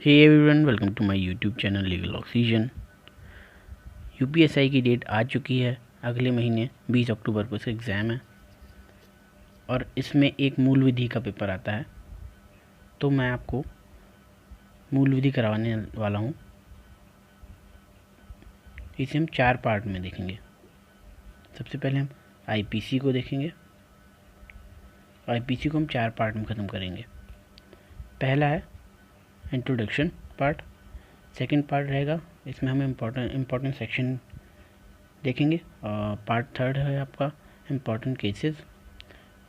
Hey everyone, welcome to my YouTube channel legal oxygen. UPSI की date आ चुकी है। अगले महीने 20 अक्टूबर को से एग्ज़ाम है और इसमें एक मूल विधि का पेपर आता है। तो मैं आपको मूल विधि करवाने वाला हूँ। इसे हम 4 पार्ट में देखेंगे। सबसे पहले हम आईपीसी को देखेंगे। आईपीसी को हम 4 पार्ट में ख़त्म करेंगे। पहला है इंट्रोडक्शन पार्ट। सेकंड पार्ट रहेगा, इसमें हम इम्पोर्टेंट सेक्शन देखेंगे। पार्ट थर्ड है आपका इम्पोर्टेंट केसेस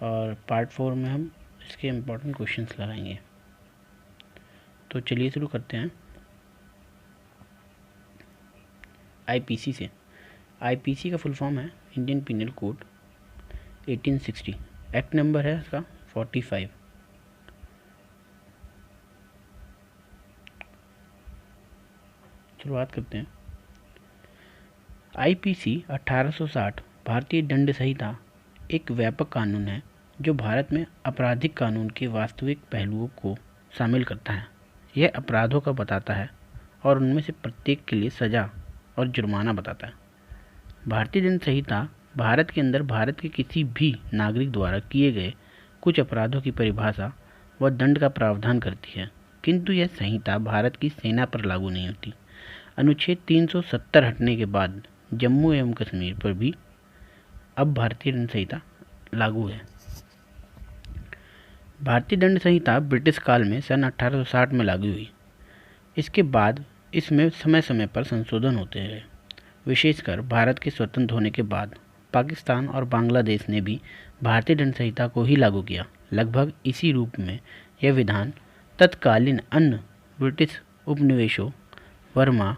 और पार्ट 4 में हम इसके इम्पोर्टेंट क्वेश्चंस लगाएंगे। तो चलिए शुरू करते हैं आईपीसी से। आईपीसी का फुल फॉर्म है Indian penal code 1860। Act number है इसका 45। शुरुआत करते हैं। आईपीसी 1860 भारतीय दंड संहिता एक व्यापक कानून है जो भारत में आपराधिक कानून के वास्तविक पहलुओं को शामिल करता है। यह अपराधों का बताता है और उनमें से प्रत्येक के लिए सज़ा और जुर्माना बताता है। भारतीय दंड संहिता भारत के अंदर भारत के किसी भी नागरिक द्वारा किए गए कुछ अपराधों की परिभाषा व दंड का प्रावधान करती है, किंतु यह संहिता भारत की सेना पर लागू नहीं होती। अनुच्छेद 370 हटने के बाद जम्मू एवं कश्मीर पर भी अब भारतीय दंड संहिता लागू है। भारतीय दंड संहिता ब्रिटिश काल में सन 1860 में लागू हुई। इसके बाद इसमें समय समय पर संशोधन होते रहे। विशेषकर भारत के स्वतंत्र होने के बाद पाकिस्तान और बांग्लादेश ने भी भारतीय दंड संहिता को ही लागू किया। लगभग इसी रूप में यह विधान तत्कालीन अन्य ब्रिटिश उपनिवेशों Burma,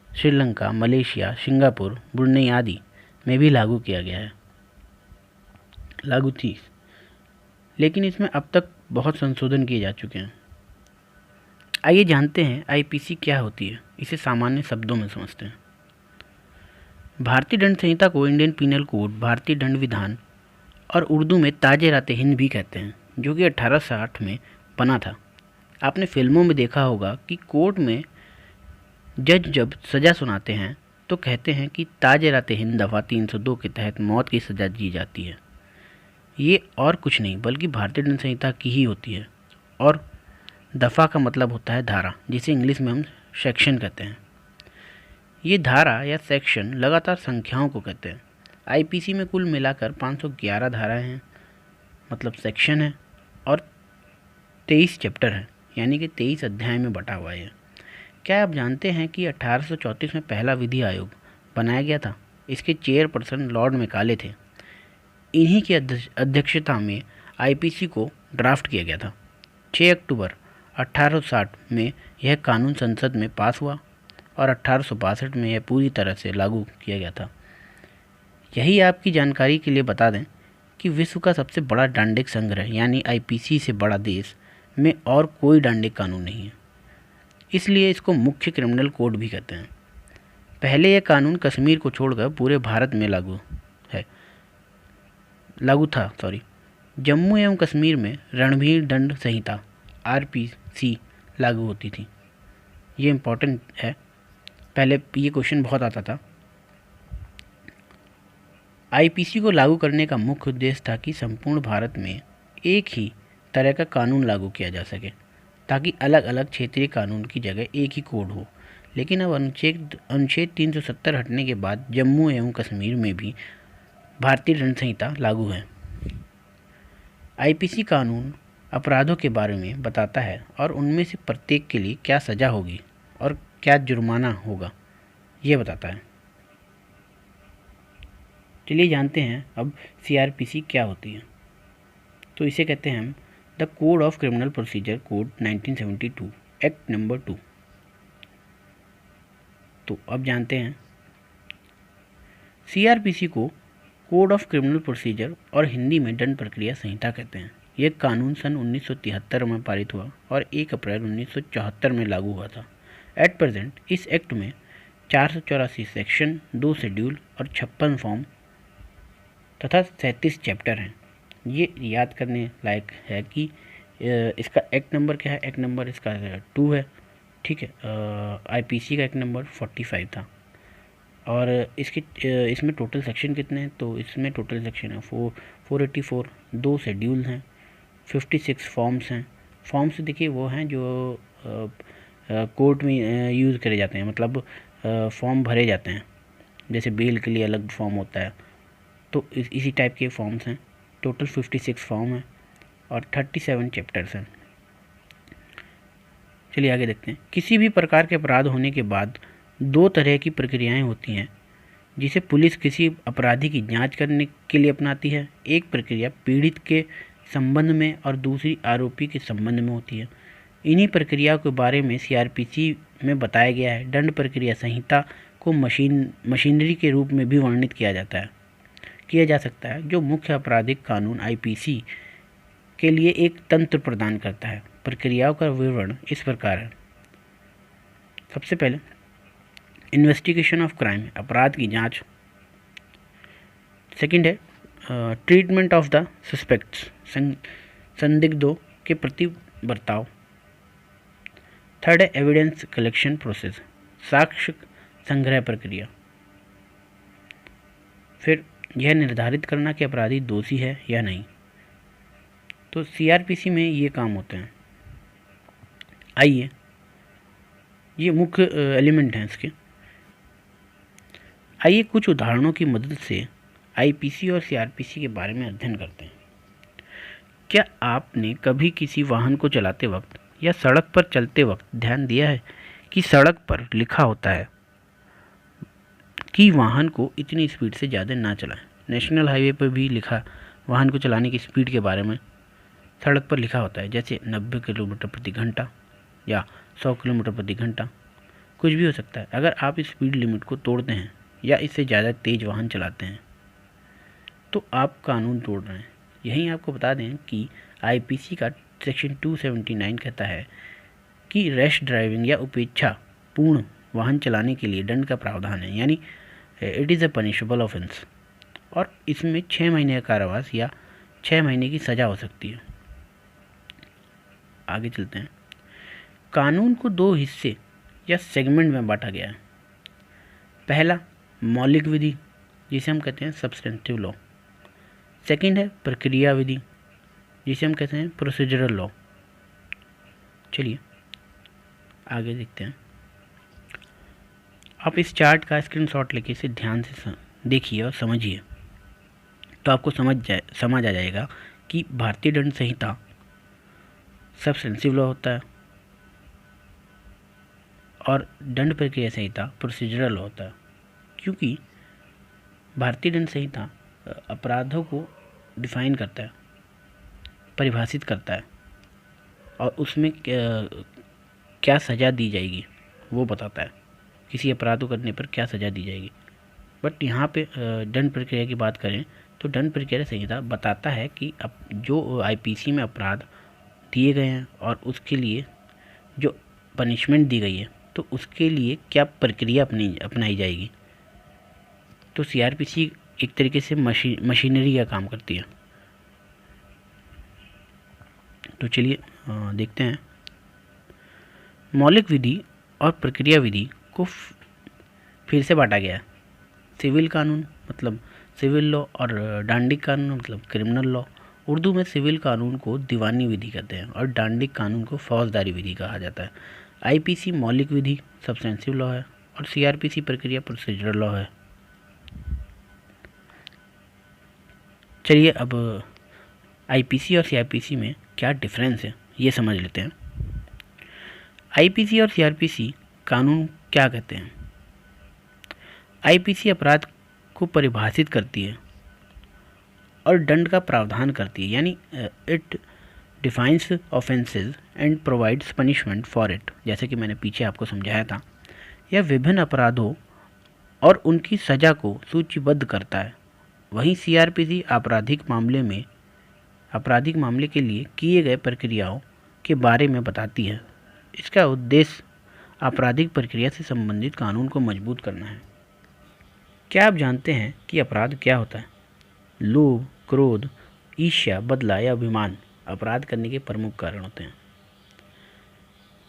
Sri Lanka, Malaysia, Singapore, Brunei आदि में भी लागू थी, लेकिन इसमें अब तक बहुत संशोधन किए जा चुके हैं। आइए जानते हैं आईपीसी क्या होती है। इसे सामान्य शब्दों में समझते हैं। भारतीय दंड संहिता को इंडियन पिनल कोड, भारतीय दंड विधान और उर्दू में ताज-ए-रात-ए-हिंद भी कहते हैं, जो कि 1860 में बना था। आपने फिल्मों में देखा होगा कि कोर्ट में जज जब सज़ा सुनाते हैं तो कहते हैं कि ताज-ए-रात-ए-हिंद दफ़ा 302 के तहत मौत की सज़ा दी जाती है। ये और कुछ नहीं बल्कि भारतीय दंड संहिता की ही होती है। और दफ़ा का मतलब होता है धारा, जिसे इंग्लिश में हम सेक्शन कहते हैं। ये धारा या सेक्शन लगातार संख्याओं को कहते हैं। आईपीसी में कुल मिलाकर 511 धाराएं हैं, मतलब सेक्शन है, और 23 चैप्टर हैं, यानी कि 23 अध्याय में बटा हुआ है। क्या आप जानते हैं कि 1834 में पहला विधि आयोग बनाया गया था? इसके चेयरपर्सन लॉर्ड मैकाले थे। इन्हीं की अध्यक्षता में आईपीसी को ड्राफ्ट किया गया था। 6 अक्टूबर 1860 में यह कानून संसद में पास हुआ और 1862 में यह पूरी तरह से लागू किया गया था। यही आपकी जानकारी के लिए बता दें कि विश्व का सबसे बड़ा दंडिक संग्रह यानी आईपीसी से बड़ा देश में और कोई दंडिक कानून नहीं है, इसलिए इसको मुख्य क्रिमिनल कोड भी कहते हैं। पहले यह कानून कश्मीर को छोड़कर पूरे भारत में लागू था। जम्मू एवं कश्मीर में रणभीर दंड संहिता आरपीसी लागू होती थी। ये इम्पोर्टेंट है, पहले ये क्वेश्चन बहुत आता था। आईपीसी को लागू करने का मुख्य उद्देश्य था कि संपूर्ण भारत में एक ही तरह का कानून लागू किया जा सके, ताकि अलग अलग क्षेत्रीय कानून की जगह एक ही कोड हो। लेकिन अब अनुच्छेद 370 हटने के बाद जम्मू एवं कश्मीर में भी भारतीय दंड संहिता लागू है। आईपीसी कानून अपराधों के बारे में बताता है और उनमें से प्रत्येक के लिए क्या सज़ा होगी और क्या जुर्माना होगा, ये बताता है। चलिए जानते हैं अब सीआरपीसी क्या होती है। तो इसे कहते हैं हम the code of criminal procedure code 1972, act number 2। तो अब जानते हैं सीआरपीसी को कोड ऑफ क्रिमिनल प्रोसीजर और हिंदी में दंड प्रक्रिया संहिता कहते हैं। यह कानून सन 1973 में पारित हुआ और 1 अप्रैल 1974 में लागू हुआ था। एट प्रेजेंट इस एक्ट में 484 सेक्शन, 2 शेड्यूल और 56 फॉर्म तथा 37 चैप्टर हैं। ये याद करने लायक है कि इसका एक्ट नंबर क्या है। एक्ट नंबर इसका 2 है ठीक है। आईपीसी का एक नंबर 45 था। और इसमें टोटल सेक्शन कितने हैं? तो इसमें टोटल सेक्शन है 484, 2 शेड्यूल हैं, 56 फॉर्म्स हैं। फॉर्म्स देखिए वो हैं जो कोर्ट में यूज़ करे जाते हैं, मतलब फॉर्म भरे जाते हैं, जैसे बेल के लिए अलग फॉर्म होता है, तो इसी टाइप के फॉर्म्स हैं। टोटल 56 फॉर्म हैं और 37 चैप्टर्स हैं। चलिए आगे देखते हैं। किसी भी प्रकार के अपराध होने के बाद 2 तरह की प्रक्रियाएं होती हैं जिसे पुलिस किसी अपराधी की जांच करने के लिए अपनाती है। एक प्रक्रिया पीड़ित के संबंध में और दूसरी आरोपी के संबंध में होती है। इन्हीं प्रक्रियाओं के बारे में सीआरपीसी में बताया गया है। दंड प्रक्रिया संहिता को मशीनरी के रूप में भी वर्णित किया जा सकता है, जो मुख्य आपराधिक कानून आईपीसी के लिए एक तंत्र प्रदान करता है। प्रक्रियाओं का विवरण इस प्रकार है। सबसे पहले इन्वेस्टिगेशन ऑफ क्राइम, अपराध की जांच। सेकंड है ट्रीटमेंट ऑफ द सस्पेक्ट्स, संदिग्धों के प्रति बर्ताव। थर्ड है एविडेंस कलेक्शन प्रोसेस, साक्ष्य संग्रह प्रक्रिया। फिर यह निर्धारित करना कि अपराधी दोषी है या नहीं। तो सीआरपीसी में ये काम होते हैं। आइए, ये मुख्य एलिमेंट हैं इसके। आइए कुछ उदाहरणों की मदद से आईपीसी और सीआरपीसी के बारे में अध्ययन करते हैं। क्या आपने कभी किसी वाहन को चलाते वक्त या सड़क पर चलते वक्त ध्यान दिया है कि सड़क पर लिखा होता है कि वाहन को इतनी स्पीड से ज़्यादा ना चलाएं? नेशनल हाईवे पर भी लिखा, वाहन को चलाने की स्पीड के बारे में सड़क पर लिखा होता है, जैसे 90 किलोमीटर प्रति घंटा या 100 किलोमीटर प्रति घंटा, कुछ भी हो सकता है। अगर आप इस स्पीड लिमिट को तोड़ते हैं या इससे ज़्यादा तेज़ वाहन चलाते हैं तो आप कानून तोड़ रहे हैं। यहीं आपको बता दें कि आईपीसी का सेक्शन 279 कहता है कि रैश ड्राइविंग या उपेक्षा पूर्ण वाहन चलाने के लिए दंड का प्रावधान है, यानी it is a punishable offence, और इसमें 6 महीने का कारावास या 6 महीने की सज़ा हो सकती है। आगे चलते हैं। कानून को 2 हिस्से या सेगमेंट में बांटा गया है। पहला मौलिक विधि, जिसे हम कहते हैं सब्सटेंटिव लॉ। सेकंड है प्रक्रिया विधि, जिसे हम कहते हैं प्रोसीजरल लॉ। चलिए आगे देखते हैं। आप इस चार्ट का स्क्रीनशॉट लेके इसे ध्यान से देखिए और समझिए, तो आपको समझ आ जाएगा कि भारतीय दंड संहिता सब्सटेंटिव लॉ होता है और दंड प्रक्रिया संहिता प्रोसीजरल लॉ होता है। क्योंकि भारतीय दंड संहिता अपराधों को डिफाइन करता है, परिभाषित करता है, और उसमें क्या सज़ा दी जाएगी वो बताता है, किसी अपराध को करने पर क्या सज़ा दी जाएगी। बट यहाँ पे दंड प्रक्रिया की बात करें तो दंड प्रक्रिया संहिता बताता है कि अब जो आईपीसी में अपराध दिए गए हैं और उसके लिए जो पनिशमेंट दी गई है तो उसके लिए क्या प्रक्रिया अपनाई जाएगी। तो सीआरपीसी एक तरीके से मशीनरी का काम करती है। तो चलिए देखते हैं। मौलिक विधि और प्रक्रिया विधि को फिर से बांटा गया है। सिविल कानून मतलब सिविल लॉ और डांडिक कानून मतलब क्रिमिनल लॉ। उर्दू में सिविल कानून को दीवानी विधि कहते हैं और डांडिक कानून को फौजदारी विधि कहा जाता है। आईपीसी मौलिक विधि सब्सटेंटिव लॉ है और सीआरपीसी प्रक्रिया प्रोसीजरल लॉ है। चलिए अब आईपीसी और सीआरपीसी में क्या डिफरेंस है ये समझ लेते हैं। आईपीसी और सीआरपीसी कानून क्या कहते हैं। आईपीसी अपराध को परिभाषित करती है और दंड का प्रावधान करती है, यानी it defines offences and provides punishment for it, जैसे कि मैंने पीछे आपको समझाया था। यह विभिन्न अपराधों और उनकी सज़ा को सूचीबद्ध करता है। वहीं सीआरपीसी आपराधिक मामले के लिए किए गए प्रक्रियाओं के बारे में बताती है। इसका उद्देश्य आपराधिक प्रक्रिया से संबंधित कानून को मजबूत करना है। क्या आप जानते हैं कि अपराध क्या होता है? लोभ, क्रोध, ईर्ष्या, बदला या अभिमान अपराध करने के प्रमुख कारण होते हैं।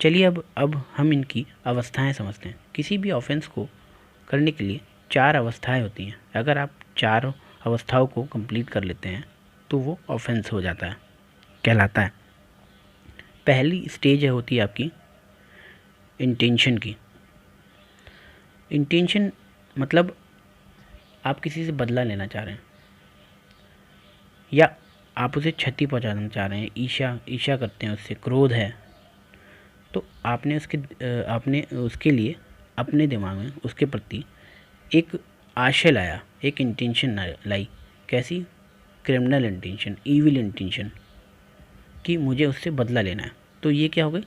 चलिए अब हम इनकी अवस्थाएं समझते हैं। किसी भी ऑफेंस को करने के लिए 4 अवस्थाएं होती हैं। अगर आप 4 अवस्थाओं को कंप्लीट कर लेते हैं तो वो ऑफेंस हो जाता है, कहलाता है। पहली स्टेज होती है आपकी इंटेंशन की। इंटेंशन मतलब आप किसी से बदला लेना चाह रहे हैं या आप उसे क्षति पहुंचाना चाह रहे हैं, ईर्ष्या करते हैं, उससे क्रोध है, तो आपने उसके लिए अपने दिमाग में उसके प्रति एक आशय लाया, एक इंटेंशन लाई। कैसी? क्रिमिनल इंटेंशन, ईविल इंटेंशन, कि मुझे उससे बदला लेना है। तो ये क्या हो गई?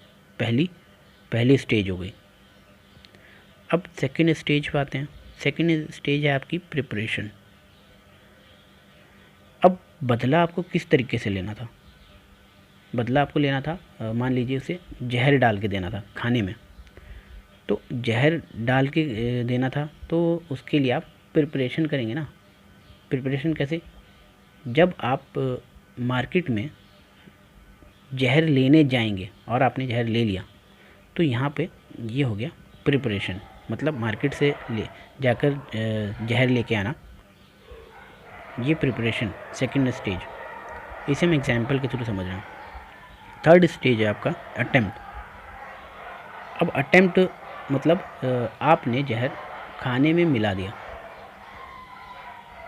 पहली स्टेज हो गई। अब सेकंड स्टेज पे आते हैं। सेकंड स्टेज है आपकी प्रिपरेशन। अब बदला आपको किस तरीके से लेना था? बदला आपको लेना था, मान लीजिए उसे जहर डाल के देना था खाने में, तो जहर डाल के देना था, तो उसके लिए आप प्रिपरेशन करेंगे ना। प्रिपरेशन कैसे? जब आप मार्केट में जहर लेने जाएंगे और आपने जहर ले लिया, तो यहाँ पे ये हो गया प्रिपरेशन, मतलब मार्केट से ले जाकर जहर लेके आना, ये प्रिपरेशन सेकंड स्टेज। इसे मैं एग्जांपल के थ्रू समझ रहा हूँ। थर्ड स्टेज है आपका अटेम्प्ट। अब अटेम्प्ट मतलब आपने जहर खाने में मिला दिया,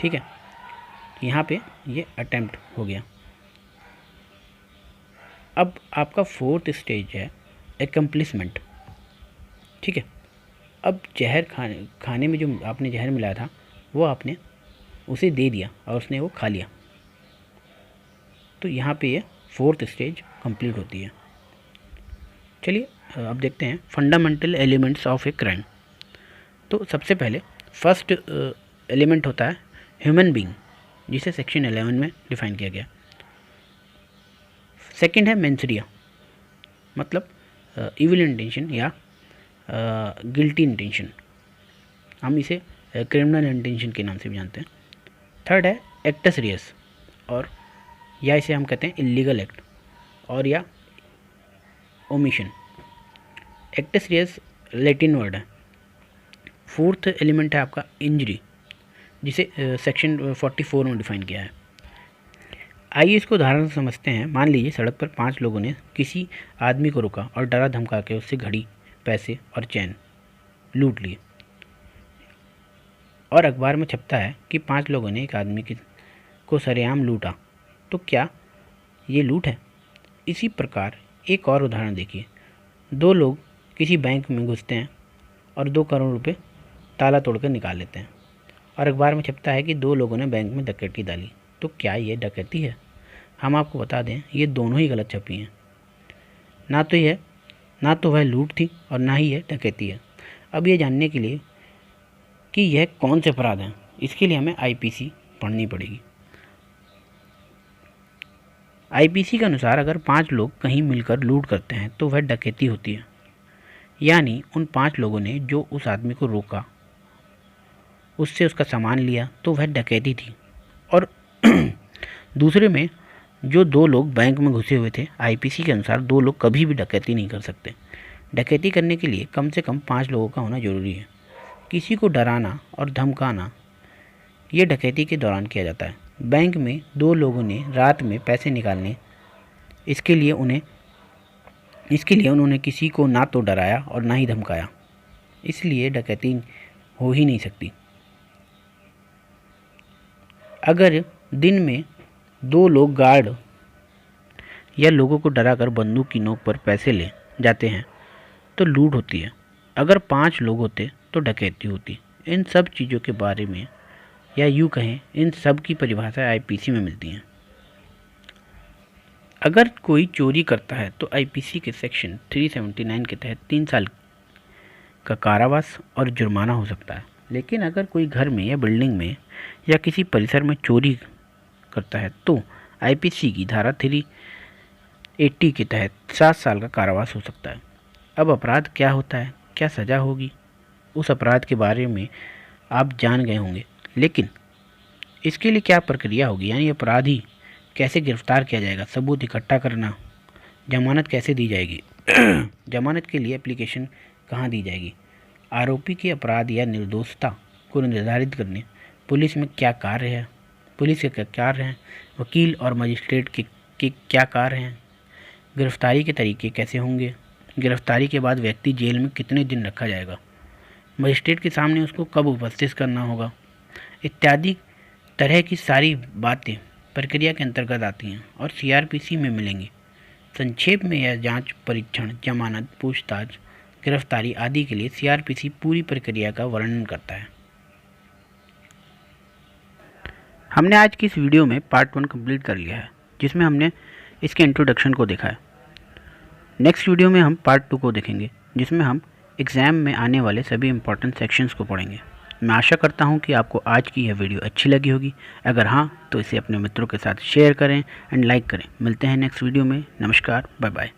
ठीक है, यहाँ पे ये अटेम्प्ट हो गया। अब आपका फोर्थ स्टेज है एकम्प्लिसमेंट, ठीक है। अब जहर खाने में जो आपने जहर मिलाया था वो आपने उसे दे दिया और उसने वो खा लिया, तो यहाँ पे ये फोर्थ स्टेज कंप्लीट होती है। चलिए अब देखते हैं fundamental elements of a crime. तो सबसे पहले फर्स्ट एलिमेंट होता है ह्यूमन बीइंग, जिसे सेक्शन 11 में डिफाइन किया गया। सेकंड है मेंसरिया, मतलब इविल इंटेंशन या गिल्टी इंटेंशन, हम इसे क्रिमिनल इंटेंशन के नाम से भी जानते हैं। थर्ड है एक्टस रियस, और या इसे हम कहते हैं इलीगल एक्ट, और या omission. Acts Reis Latin word है। फोर्थ एलिमेंट है आपका इंजरी, जिसे सेक्शन 44 में डिफाइन किया है। आइए इसको उदाहरण से समझते हैं। मान लीजिए सड़क पर 5 लोगों ने किसी आदमी को रोका और डरा धमका के उससे घड़ी, पैसे और चैन लूट लिए, और अखबार में छपता है कि 5 लोगों ने एक आदमी को सरेआम लूटा, तो क्या ये लूट है? इसी प्रकार एक और उदाहरण देखिए। 2 लोग किसी बैंक में घुसते हैं और 2 करोड़ रुपए ताला तोड़कर निकाल लेते हैं, और अखबार में छपता है कि 2 लोगों ने बैंक में डकैती डाली, तो क्या ये डकैती है? हम आपको बता दें, ये दोनों ही गलत छपी हैं। ना तो वह लूट थी और ना ही यह डकैती है। अब ये जानने के लिए कि यह कौन से अपराध हैं, इसके लिए हमें आईपीसी पढ़नी पड़ेगी। आईपीसी के अनुसार अगर 5 लोग कहीं मिलकर लूट करते हैं तो वह डकैती होती है, यानी उन 5 लोगों ने जो उस आदमी को रोका, उससे उसका सामान लिया, तो वह डकैती थी। और दूसरे में जो 2 लोग बैंक में घुसे हुए थे, आईपीसी के अनुसार 2 लोग कभी भी डकैती नहीं कर सकते। डकैती करने के लिए कम से कम 5 लोगों का होना जरूरी है। किसी को डराना और धमकाना ये डकैती के दौरान किया जाता है। बैंक में 2 लोगों ने रात में पैसे निकालने, इसके लिए उन्होंने किसी को ना तो डराया और ना ही धमकाया, इसलिए डकैती हो ही नहीं सकती। अगर दिन में 2 लोग गार्ड या लोगों को डराकर बंदूक की नोक पर पैसे ले जाते हैं तो लूट होती है। अगर 5 लोग होते तो डकैती होती। इन सब चीज़ों के बारे में, या यूँ कहें, इन सब की परिभाषा आईपीसी में मिलती हैं। अगर कोई चोरी करता है तो आईपीसी के सेक्शन 379 के तहत 3 साल का कारावास और जुर्माना हो सकता है। लेकिन अगर कोई घर में या बिल्डिंग में या किसी परिसर में चोरी करता है तो आईपीसी की धारा 380 के तहत 7 साल का कारावास हो सकता है। अब अपराध क्या होता है, क्या सज़ा होगी, उस अपराध के बारे में आप जान गए होंगे, लेकिन इसके लिए क्या प्रक्रिया होगी, यानी अपराधी कैसे गिरफ्तार किया जाएगा, सबूत इकट्ठा करना, जमानत कैसे दी जाएगी, जमानत के लिए एप्लीकेशन कहाँ दी जाएगी? आरोपी के अपराध या निर्दोषता को निर्धारित करने पुलिस के क्या कार्य हैं? वकील और मजिस्ट्रेट के क्या कार्य हैं? गिरफ्तारी के तरीके कैसे होंगे? गिरफ्तारी के बाद व्यक्ति जेल में कितने दिन रखा जाएगा? मजिस्ट्रेट के सामने उसको कब उपस्थित करना होगा? इत्यादि तरह की सारी बातें प्रक्रिया के अंतर्गत आती हैं और सीआरपीसी में मिलेंगी। संक्षेप में यह जांच, परीक्षण, जमानत, पूछताछ, गिरफ्तारी आदि के लिए सीआरपीसी पूरी प्रक्रिया का वर्णन करता है। हमने आज की इस वीडियो में पार्ट 1 कंप्लीट कर लिया है, जिसमें हमने इसके इंट्रोडक्शन को देखा है। नेक्स्ट वीडियो में हम पार्ट 2 को देखेंगे, जिसमें हम एग्ज़ाम में आने वाले सभी इंपॉर्टेंट सेक्शंस को पढ़ेंगे। मैं आशा करता हूं कि आपको आज की यह वीडियो अच्छी लगी होगी। अगर हाँ, तो इसे अपने मित्रों के साथ शेयर करें एंड लाइक करें। मिलते हैं नेक्स्ट वीडियो में। नमस्कार, बाय बाय।